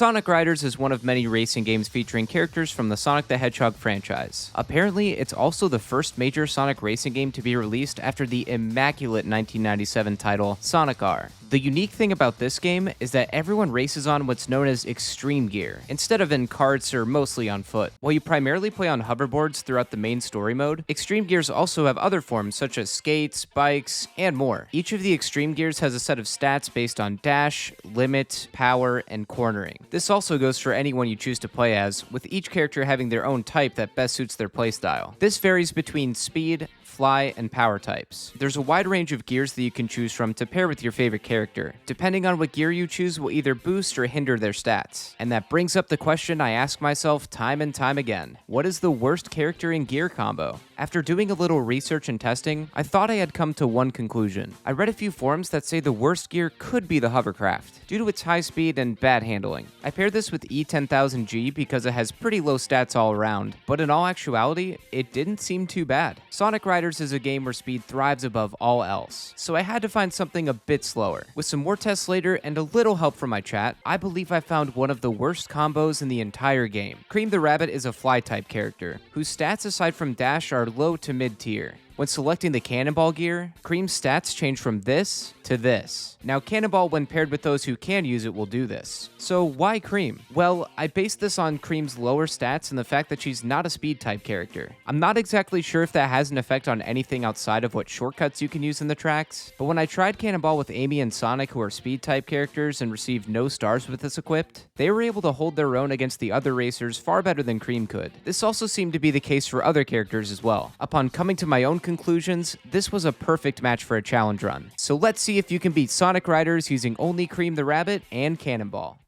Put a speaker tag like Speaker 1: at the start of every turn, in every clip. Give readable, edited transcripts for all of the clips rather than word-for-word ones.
Speaker 1: Sonic Riders is one of many racing games featuring characters from the Sonic the Hedgehog franchise. Apparently, it's also the first major Sonic racing game to be released after the immaculate 1997 title, Sonic R. The unique thing about this game is that everyone races on what's known as extreme gear, instead of in carts or mostly on foot. While you primarily play on hoverboards throughout the main story mode, extreme gears also have other forms such as skates, bikes, and more. Each of the extreme gears has a set of stats based on dash, limit, power, and cornering. This also goes for anyone you choose to play as, with each character having their own type that best suits their playstyle. This varies between speed, fly, and power types. There's a wide range of gears that you can choose from to pair with your favorite character. Depending on what gear you choose will either boost or hinder their stats. And that brings up the question I ask myself time and time again. What is the worst character and gear combo? After doing a little research and testing, I thought I had come to one conclusion. I read a few forums that say the worst gear could be the hovercraft, due to its high speed and bad handling. I paired this with E10000G because it has pretty low stats all around, but in all actuality, it didn't seem too bad. Sonic Riders is a game where speed thrives above all else, so I had to find something a bit slower. With some more tests later and a little help from my chat, I believe I found one of the worst combos in the entire game. Cream the Rabbit is a fly-type character, whose stats aside from dash are low to mid-tier. When selecting the Cannonball gear, Cream's stats change from this to this. Now, Cannonball, when paired with those who can use it, will do this. So why Cream? Well, I based this on Cream's lower stats and the fact that she's not a speed-type character. I'm not exactly sure if that has an effect on anything outside of what shortcuts you can use in the tracks, but when I tried Cannonball with Amy and Sonic, who are speed-type characters and received no stars with this equipped, they were able to hold their own against the other racers far better than Cream could. This also seemed to be the case for other characters as well. Upon coming to my own conclusions, this was a perfect match for a challenge run. So let's see if you can beat Sonic Riders using only Cream the Rabbit and Cannonball.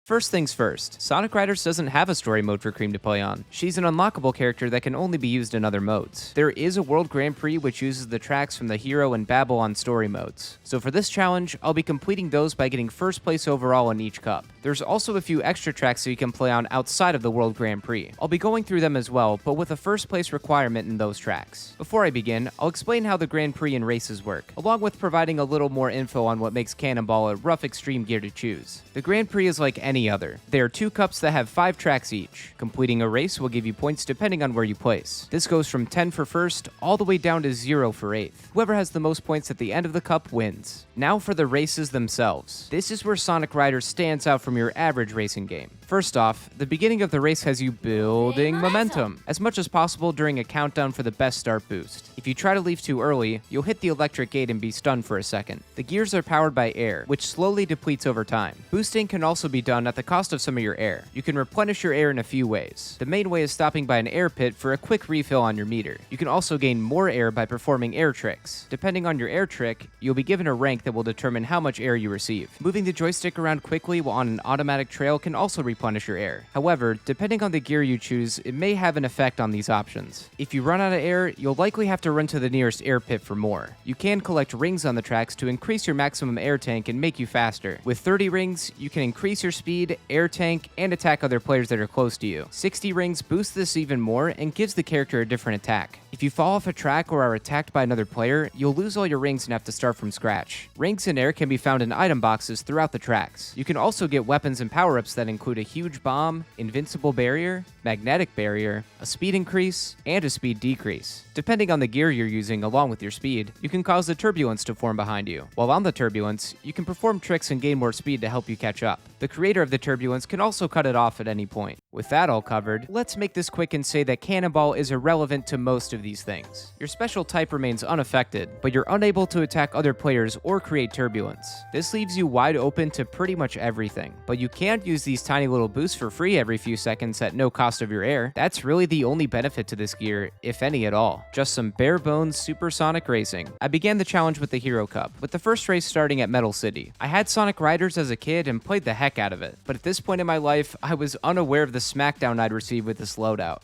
Speaker 1: First things first, Sonic Riders doesn't have a story mode for Cream to play on. She's an unlockable character that can only be used in other modes. There is a World Grand Prix which uses the tracks from the Hero and Babylon story modes. So for this challenge, I'll be completing those by getting first place overall in each cup. There's also a few extra tracks that you can play on outside of the World Grand Prix. I'll be going through them as well, but with a first place requirement in those tracks. Before I begin, I'll explain how the Grand Prix and races work, along with providing a little more info on what makes Cannonball a rough extreme gear to choose. The Grand Prix is like any other. There are 2 cups that have 5 tracks each. Completing a race will give you points depending on where you place. This goes from 10 for first, all the way down to 0 for 8th. Whoever has the most points at the end of the cup wins. Now for the races themselves. This is where Sonic Riders stands out from your average racing game. First off, the beginning of the race has you building momentum as much as possible during a countdown for the best start boost. If you try to leave too early, you'll hit the electric gate and be stunned for a second. The gears are powered by air, which slowly depletes over time. Boosting can also be done at the cost of some of your air. You can replenish your air in a few ways. The main way is stopping by an air pit for a quick refill on your meter. You can also gain more air by performing air tricks. Depending on your air trick, you'll be given a rank that will determine how much air you receive. Moving the joystick around quickly while on an automatic trail can also replenish your air. However, depending on the gear you choose, it may have an effect on these options. If you run out of air, you'll likely have to run to the nearest air pit for more. You can collect rings on the tracks to increase your maximum air tank and make you faster. With 30 rings, you can increase your speed, air tank, and attack other players that are close to you. 60 rings boosts this even more and gives the character a different attack. If you fall off a track or are attacked by another player, you'll lose all your rings and have to start from scratch. Rings and air can be found in item boxes throughout the tracks. You can also get weapons and power-ups that include a huge bomb, invincible barrier, magnetic barrier, a speed increase, and a speed decrease. Depending on the gear you're using along with your speed, you can cause the turbulence to form behind you. While on the turbulence, you can perform tricks and gain more speed to help you catch up. The creator of the turbulence can also cut it off at any point. With that all covered, let's make this quick and say that Cannonball is irrelevant to most of these things. Your special type remains unaffected, but you're unable to attack other players or create turbulence. This leaves you wide open to pretty much everything, but you can't use these tiny little boosts for free every few seconds at no cost of your air. That's really the only benefit to this gear, if any at all. Just some bare bones supersonic racing. I began the challenge with the Hero Cup, with the first race starting at Metal City. I had Sonic Riders as a kid and played the heck out of it, but at this point in my life, I was unaware of the smackdown I'd received with this loadout.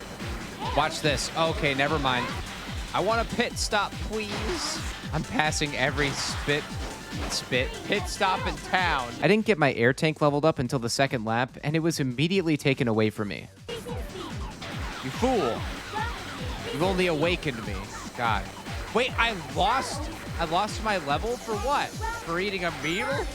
Speaker 1: Watch this. Okay, never mind. I want a pit stop, please. I'm passing every pit stop in town. I didn't get my air tank leveled up until the second lap, and it was immediately taken away from me. You fool. You've only awakened me. God. Wait, I lost my level for what? For eating a beetle?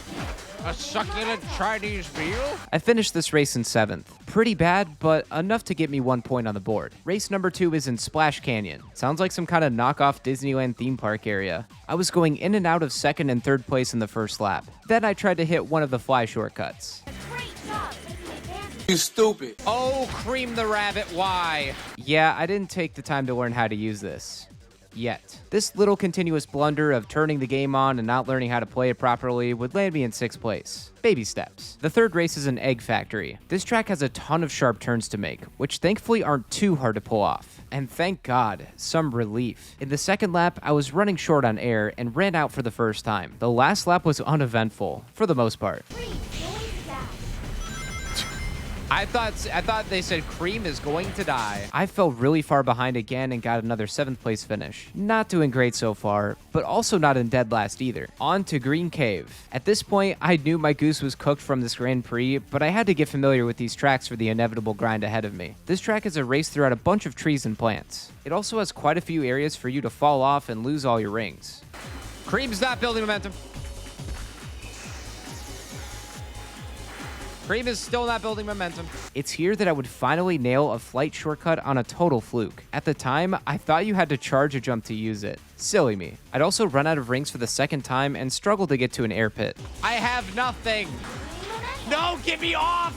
Speaker 2: A succulent Chinese meal?
Speaker 1: I finished this race in 7th. Pretty bad, but enough to get me 1 point on the board. Race number 2 is in Splash Canyon. Sounds like some kind of knockoff Disneyland theme park area. I was going in and out of 2nd and 3rd place in the first lap. Then I tried to hit one of the fly shortcuts.
Speaker 3: You stupid.
Speaker 2: Oh, Cream the Rabbit, why?
Speaker 1: Yeah, I didn't take the time to learn how to use this. Yet. This little continuous blunder of turning the game on and not learning how to play it properly would land me in 6th place. Baby steps. The 3rd race is an Egg Factory. This track has a ton of sharp turns to make, which thankfully aren't too hard to pull off. And thank God, some relief. In the 2nd lap, I was running short on air and ran out for the first time. The last lap was uneventful, for the most part.
Speaker 2: I thought they said Cream is going to die.
Speaker 1: I fell really far behind again and got another 7th place finish. Not doing great so far, but also not in dead last either. On to Green Cave. At this point, I knew my goose was cooked from this Grand Prix, but I had to get familiar with these tracks for the inevitable grind ahead of me. This track is a race throughout a bunch of trees and plants. It also has quite a few areas for you to fall off and lose all your rings.
Speaker 2: Cream's not building momentum. Cream is still not building momentum.
Speaker 1: It's here that I would finally nail a flight shortcut on a total fluke. At the time, I thought you had to charge a jump to use it. Silly me. I'd also run out of rings for the 2nd time and struggled to get to an air pit.
Speaker 2: I have nothing. No, get me off.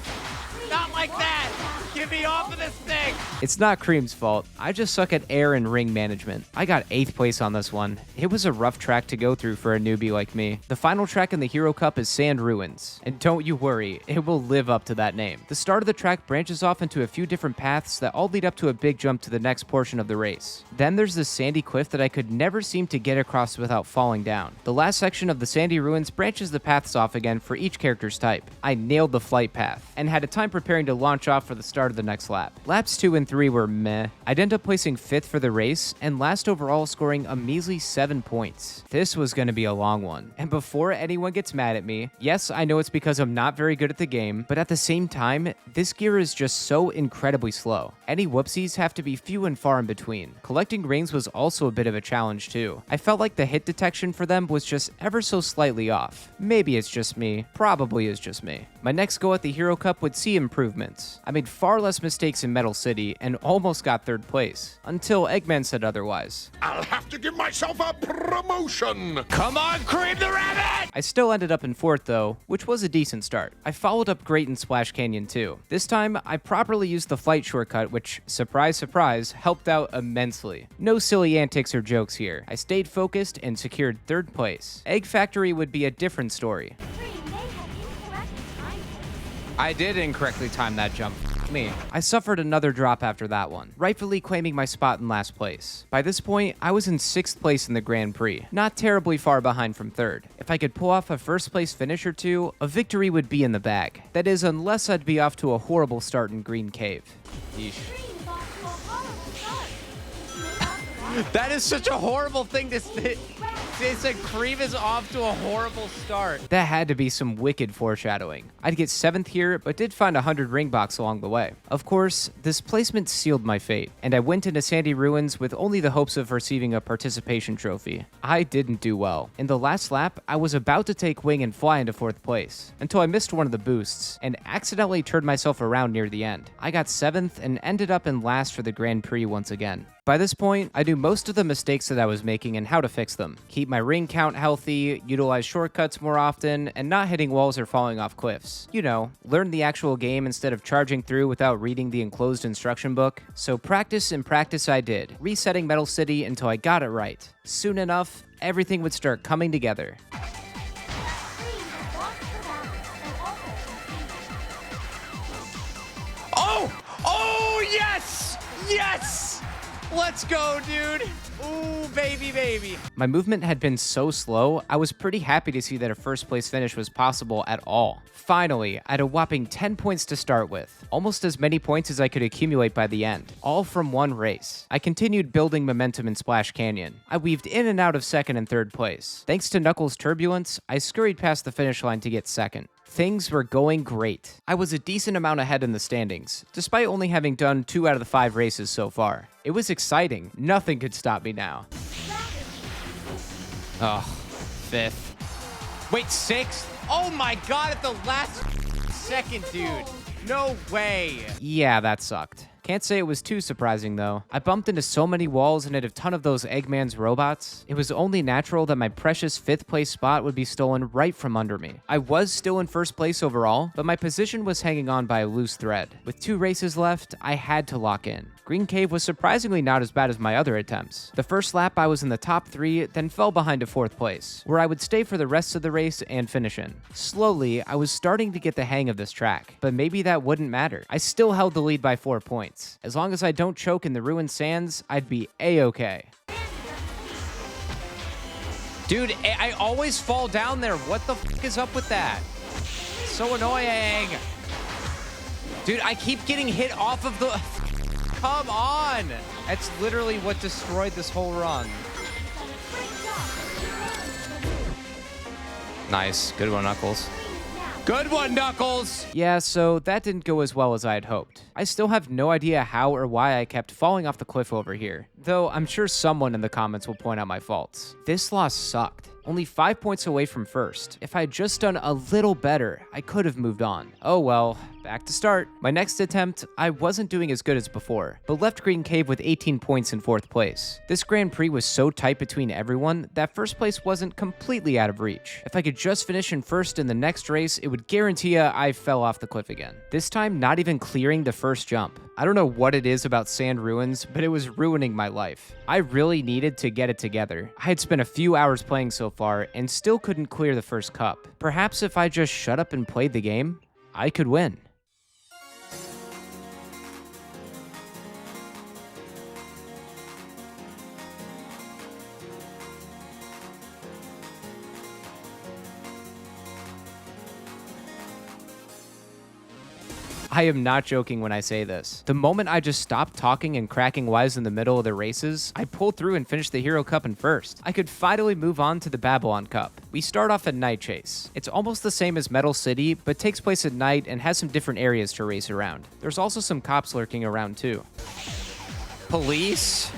Speaker 2: Not like that. Get me off of this thing.
Speaker 1: It's not Cream's fault. I just suck at air and ring management. I got 8th place on this one. It was a rough track to go through for a newbie like me. The final track in the Hero Cup is Sand Ruins. And don't you worry, it will live up to that name. The start of the track branches off into a few different paths that all lead up to a big jump to the next portion of the race. Then there's this sandy cliff that I could never seem to get across without falling down. The last section of the Sandy Ruins branches the paths off again for each character's type. I nailed the flight path and had a time preparing to launch off for the start of the next lap. Laps 2 and 3 were meh. I'd end up placing 5th for the race and last overall, scoring a measly 7 points. This was going to be a long one. And before anyone gets mad at me, yes, I know it's because I'm not very good at the game, but at the same time, this gear is just so incredibly slow. Any whoopsies have to be few and far in between. Collecting rings was also a bit of a challenge too. I felt like the hit detection for them was just ever so slightly off. Maybe it's just me. Probably is just me. My next go at the Hero Cup would see improvements. I made far less mistakes in Metal City and almost got 3rd place, until Eggman said otherwise.
Speaker 4: I'll have to give myself a promotion!
Speaker 2: Come on, Cream the Rabbit!
Speaker 1: I still ended up in 4th though, which was a decent start. I followed up great in Splash Canyon too. This time, I properly used the flight shortcut, which, surprise surprise, helped out immensely. No silly antics or jokes here. I stayed focused and secured 3rd place. Egg Factory would be a different story.
Speaker 2: I did incorrectly time that jump. Me.
Speaker 1: I suffered another drop after that one, rightfully claiming my spot in last place. By this point, I was in 6th place in the Grand Prix, not terribly far behind from 3rd. If I could pull off a 1st place finish or two, a victory would be in the bag. That is, unless I'd be off to a horrible start in Green Cave.
Speaker 2: Yeesh. That is such a horrible thing to say. They said Cream is off to a horrible start.
Speaker 1: That had to be some wicked foreshadowing. I'd get 7th here, but did find a 100 ring box along the way. Of course, this placement sealed my fate, and I went into Sandy Ruins with only the hopes of receiving a participation trophy. I didn't do well. In the last lap, I was about to take wing and fly into 4th place, until I missed one of the boosts, and accidentally turned myself around near the end. I got 7th and ended up in last for the Grand Prix once again. By this point, I knew most of the mistakes that I was making and how to fix them. Keep my ring count healthy, utilize shortcuts more often, and not hitting walls or falling off cliffs. You know, learn the actual game instead of charging through without reading the enclosed instruction book. So practice and practice I did, resetting Metal City until I got it right. Soon enough, everything would start coming together.
Speaker 2: Oh! Oh, yes! Yes! Let's go, dude. Ooh, baby, baby.
Speaker 1: My movement had been so slow, I was pretty happy to see that a 1st place finish was possible at all. Finally, I had a whopping 10 points to start with, almost as many points as I could accumulate by the end, all from one race. I continued building momentum in Splash Canyon. I weaved in and out of 2nd and 3rd place. Thanks to Knuckles' turbulence, I scurried past the finish line to get 2nd. Things were going great. I was a decent amount ahead in the standings, despite only having done 2 out of the 5 races so far. It was exciting. Nothing could stop me now.
Speaker 2: Oh, 5th. Wait, 6th? Oh my god, at the last second, dude. No way.
Speaker 1: Yeah, that sucked. Can't say it was too surprising though. I bumped into so many walls and hit a ton of those Eggman's robots. It was only natural that my precious 5th place spot would be stolen right from under me. I was still in 1st place overall, but my position was hanging on by a loose thread. With 2 races left, I had to lock in. Green Cave was surprisingly not as bad as my other attempts. The first lap I was in the top 3, then fell behind to 4th place, where I would stay for the rest of the race and finish in. Slowly, I was starting to get the hang of this track, but maybe that wouldn't matter. I still held the lead by 4 points. As long as I don't choke in the ruined sands, I'd be a-okay.
Speaker 2: Dude, I always fall down there. What the fuck is up with that? So annoying. Dude, I keep getting hit off of the... Come on. That's literally what destroyed this whole run.
Speaker 1: Nice. Good one, Knuckles.
Speaker 2: Good one, Knuckles.
Speaker 1: Yeah, so that didn't go as well as I had hoped. I still have no idea how or why I kept falling off the cliff over here, though I'm sure someone in the comments will point out my faults. This loss sucked. Only 5 points away from first. If I had just done a little better, I could have moved on. Oh well, back to start. My next attempt, I wasn't doing as good as before, but left Green Cave with 18 points in 4th place. This Grand Prix was so tight between everyone that 1st place wasn't completely out of reach. If I could just finish in 1st in the next race, it would guarantee I fell off the cliff again. This time, not even clearing the first jump. I don't know what it is about sand ruins, but it was ruining my life. I really needed to get it together. I had spent a few hours playing so far and still couldn't clear the first cup. Perhaps if I just shut up and played the game, I could win. I am not joking when I say this. The moment I just stopped talking and cracking wise in the middle of the races, I pulled through and finished the Hero Cup in 1st. I could finally move on to the Babylon Cup. We start off at Night Chase. It's almost the same as Metal City, but takes place at night and has some different areas to race around. There's also some cops lurking around too.
Speaker 2: Police?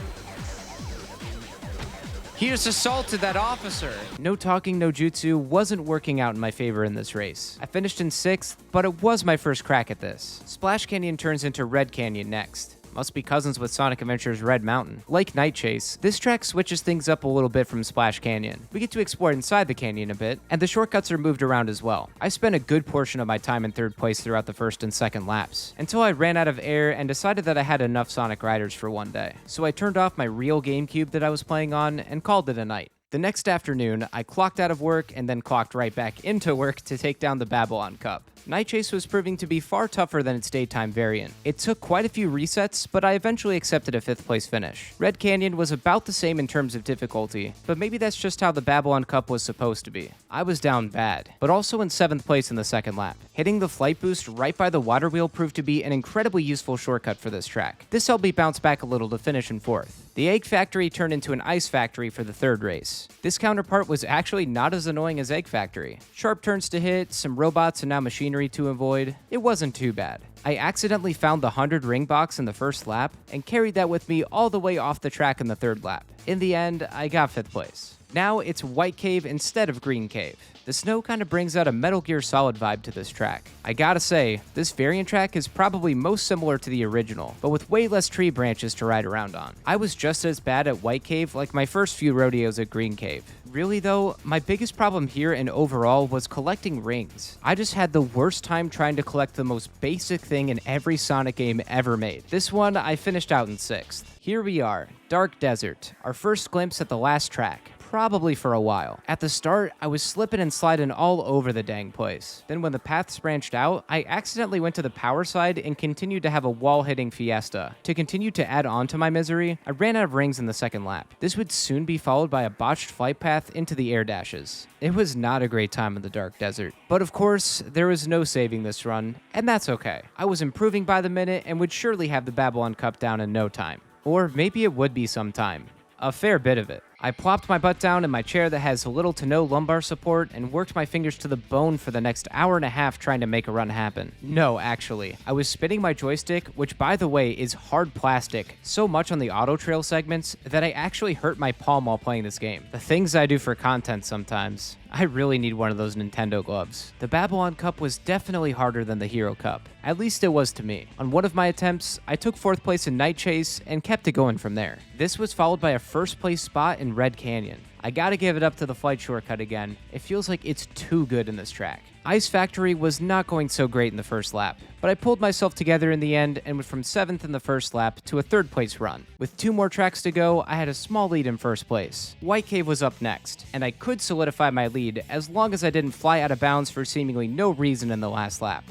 Speaker 2: He just assaulted that officer.
Speaker 1: No talking, no jutsu wasn't working out in my favor in this race. I finished in 6th, but it was my first crack at this. Splash Canyon turns into Red Canyon next. Must be cousins with Sonic Adventure's Red Mountain. Like Night Chase, this track switches things up a little bit from Splash Canyon. We get to explore inside the canyon a bit, and the shortcuts are moved around as well. I spent a good portion of my time in 3rd place throughout the 1st and 2nd laps, until I ran out of air and decided that I had enough Sonic Riders for one day. So I turned off my real GameCube that I was playing on and called it a night. The next afternoon, I clocked out of work and then clocked right back into work to take down the Babylon Cup. Night Chase was proving to be far tougher than its daytime variant. It took quite a few resets, but I eventually accepted a 5th place finish. Red Canyon was about the same in terms of difficulty, but maybe that's just how the Babylon Cup was supposed to be. I was down bad, but also in 7th place in the 2nd lap. Hitting the flight boost right by the water wheel proved to be an incredibly useful shortcut for this track. This helped me bounce back a little to finish in 4th. The Egg Factory turned into an Ice Factory for the 3rd race. This counterpart was actually not as annoying as Egg Factory. Sharp turns to hit, some robots and now machinery to avoid. It wasn't too bad. I accidentally found the 100 ring box in the 1st lap and carried that with me all the way off the track in the 3rd lap. In the end, I got 5th place. Now it's White Cave instead of Green Cave. The snow kind of brings out a Metal Gear Solid vibe to this track. I gotta say, this variant track is probably most similar to the original, but with way less tree branches to ride around on. I was just as bad at White Cave like my first few rodeos at Green Cave. Really though, my biggest problem here and overall was collecting rings. I just had the worst time trying to collect the most basic thing in every Sonic game ever made. This one, I finished out in 6th. Here we are, Dark Desert, our first glimpse at the last track. Probably for a while. At the start, I was slipping and sliding all over the dang place. Then when the paths branched out, I accidentally went to the power side and continued to have a wall-hitting fiesta. To continue to add on to my misery, I ran out of rings in the 2nd lap. This would soon be followed by a botched flight path into the air dashes. It was not a great time in the Dark Desert. But of course, there was no saving this run, and that's okay. I was improving by the minute and would surely have the Babylon Cup down in no time. Or maybe it would be sometime. A fair bit of it. I plopped my butt down in my chair that has little to no lumbar support and worked my fingers to the bone for the next hour and a half trying to make a run happen. No, actually. I was spinning my joystick, which by the way is hard plastic, so much on the auto trail segments that I actually hurt my palm while playing this game. The things I do for content sometimes. I really need one of those Nintendo gloves. The Babylon Cup was definitely harder than the Hero Cup. At least it was to me. On one of my attempts, I took 4th place in Night Chase and kept it going from there. This was followed by a 1st place spot in Red Canyon. I gotta give it up to the flight shortcut again. It feels like it's too good in this track. Ice Factory was not going so great in the first lap, but I pulled myself together in the end and went from 7th in the first lap to a 3rd place run. With 2 more tracks to go, I had a small lead in 1st place. White Cave was up next, and I could solidify my lead as long as I didn't fly out of bounds for seemingly no reason in the last lap.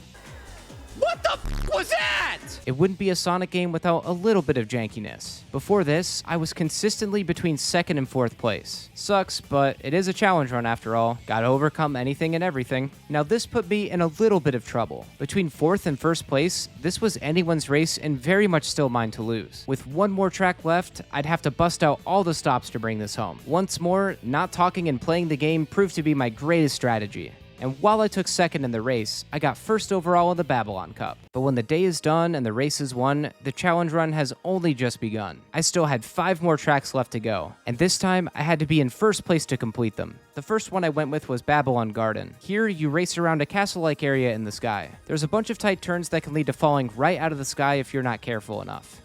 Speaker 2: What the f was that?
Speaker 1: It wouldn't be a Sonic game without a little bit of jankiness. Before this, I was consistently between 2nd and 4th place. Sucks, but it is a challenge run after all. Gotta overcome anything and everything. Now this put me in a little bit of trouble. Between 4th and 1st place, this was anyone's race and very much still mine to lose. With 1 more track left, I'd have to bust out all the stops to bring this home. Once more, not talking and playing the game proved to be my greatest strategy. And while I took 2nd in the race, I got 1st overall in the Babylon Cup. But when the day is done and the race is won, the challenge run has only just begun. I still had 5 more tracks left to go, and this time I had to be in 1st place to complete them. The first one I went with was Babylon Garden. Here, you race around a castle-like area in the sky. There's a bunch of tight turns that can lead to falling right out of the sky if you're not careful enough.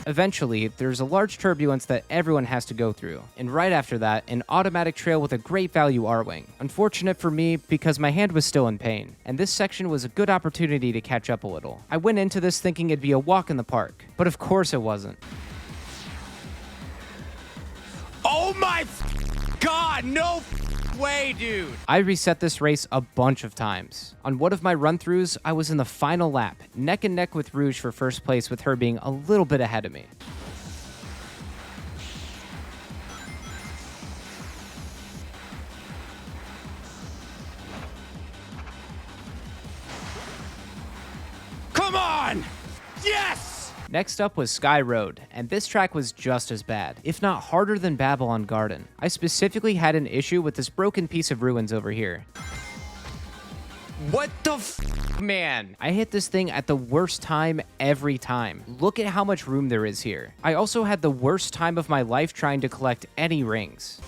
Speaker 1: Eventually, there's a large turbulence that everyone has to go through, and right after that, an automatic trail with a great value R-Wing. Unfortunate for me, because my hand was still in pain, and this section was a good opportunity to catch up a little. I went into this thinking it'd be a walk in the park, but of course it wasn't.
Speaker 2: Oh my God, no way, dude.
Speaker 1: I reset this race a bunch of times. On one of my run-throughs, I was in the final lap, neck and neck with Rouge for 1st place with her being a little bit ahead of me.
Speaker 2: Come on! Yes!
Speaker 1: Next up was Sky Road, and this track was just as bad, if not harder than Babylon Garden. I specifically had an issue with this broken piece of ruins over here.
Speaker 2: What the f, man?
Speaker 1: I hit this thing at the worst time every time. Look at how much room there is here. I also had the worst time of my life trying to collect any rings.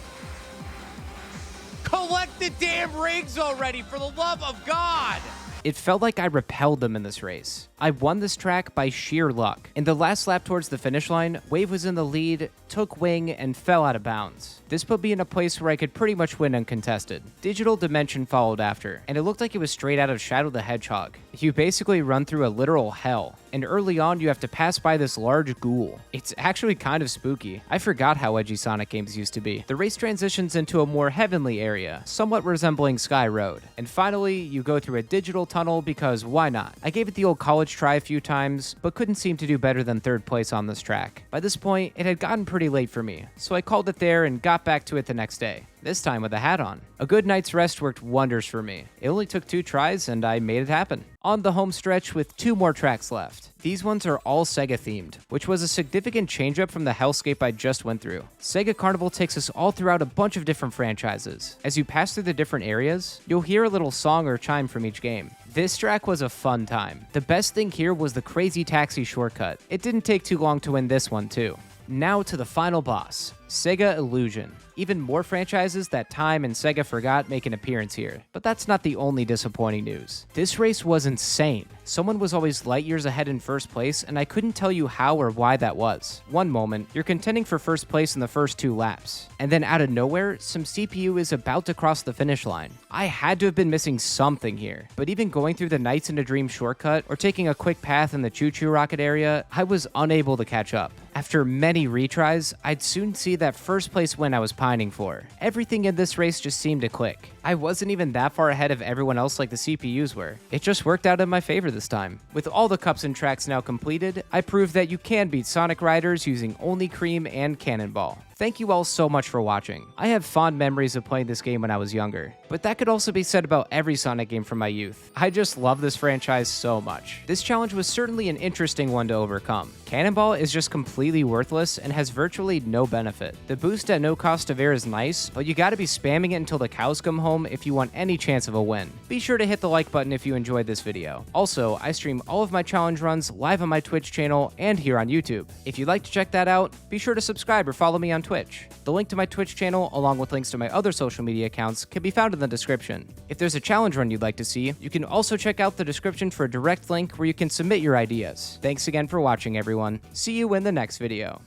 Speaker 2: Collect the damn rings already, for the love of God!
Speaker 1: It felt like I repelled them in this race. I won this track by sheer luck. In the last lap towards the finish line, Wave was in the lead, took wing, and fell out of bounds. This put me in a place where I could pretty much win uncontested. Digital Dimension followed after, and it looked like it was straight out of Shadow the Hedgehog. You basically run through a literal hell, and early on you have to pass by this large ghoul. It's actually kind of spooky. I forgot how edgy Sonic games used to be. The race transitions into a more heavenly area, somewhat resembling Sky Road. And finally, you go through a digital tunnel because why not? I gave it the old college try a few times, but couldn't seem to do better than 3rd place on this track. By this point, it had gotten pretty late for me, so I called it there and got back to it the next day. This time with a hat on. A good night's rest worked wonders for me. It only took 2 tries and I made it happen. On the home stretch with 2 more tracks left. These ones are all Sega themed, which was a significant change up from the hellscape I just went through. Sega Carnival takes us all throughout a bunch of different franchises. As you pass through the different areas, you'll hear a little song or chime from each game. This track was a fun time. The best thing here was the Crazy Taxi shortcut. It didn't take too long to win this one too. Now to the final boss, Sega Illusion. Even more franchises that Time and Sega forgot make an appearance here, but that's not the only disappointing news. This race was insane. Someone was always light years ahead in 1st place, and I couldn't tell you how or why that was. One moment, you're contending for 1st place in the first 2 laps, and then out of nowhere, some CPU is about to cross the finish line. I had to have been missing something here, but even going through the Nights in a Dream shortcut or taking a quick path in the Choo Choo Rocket area, I was unable to catch up. After many retries, I'd soon see that 1st place win I was pining for. Everything in this race just seemed to click. I wasn't even that far ahead of everyone else like the CPUs were. It just worked out in my favor this time. With all the cups and tracks now completed, I proved that you can beat Sonic Riders using only Cream and Cannonball. Thank you all so much for watching. I have fond memories of playing this game when I was younger, but that could also be said about every Sonic game from my youth. I just love this franchise so much. This challenge was certainly an interesting one to overcome. Cannonball is just completely worthless and has virtually no benefit. The boost at no cost of air is nice, but you gotta be spamming it until the cows come home if you want any chance of a win. Be sure to hit the like button if you enjoyed this video. Also, I stream all of my challenge runs live on my Twitch channel and here on YouTube. If you'd like to check that out, be sure to subscribe or follow me on Twitch. The link to my Twitch channel, along with links to my other social media accounts, can be found in the description. If there's a challenge run you'd like to see, you can also check out the description for a direct link where you can submit your ideas. Thanks again for watching, everyone. See you in the next video.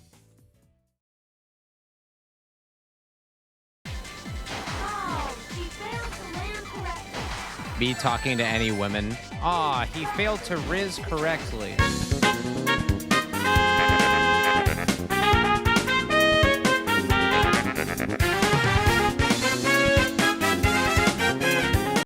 Speaker 1: Me talking to any women. Aw, he failed to riz correctly.